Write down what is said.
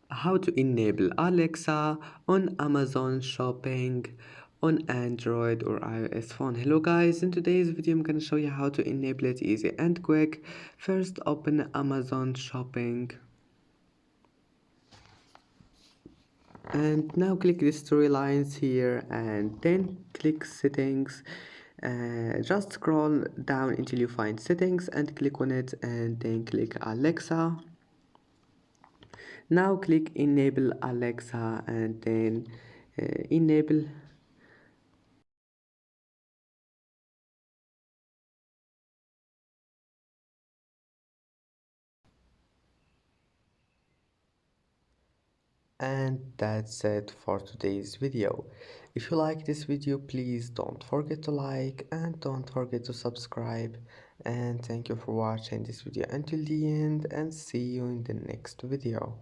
how to enable Alexa on Amazon Shopping on Android or iOS phone. Hello guys, in today's video I'm gonna show you how to enable it easy and quick. First open Amazon Shopping and now click the storylines here and then click settings. Just scroll down until you find settings and click on it and then click Alexa. Now click enable Alexa and then enable. And that's it for today's video. If you like this video, please don't forget to like and don't forget to subscribe. And thank you for watching this video until the end, and see you in the next video.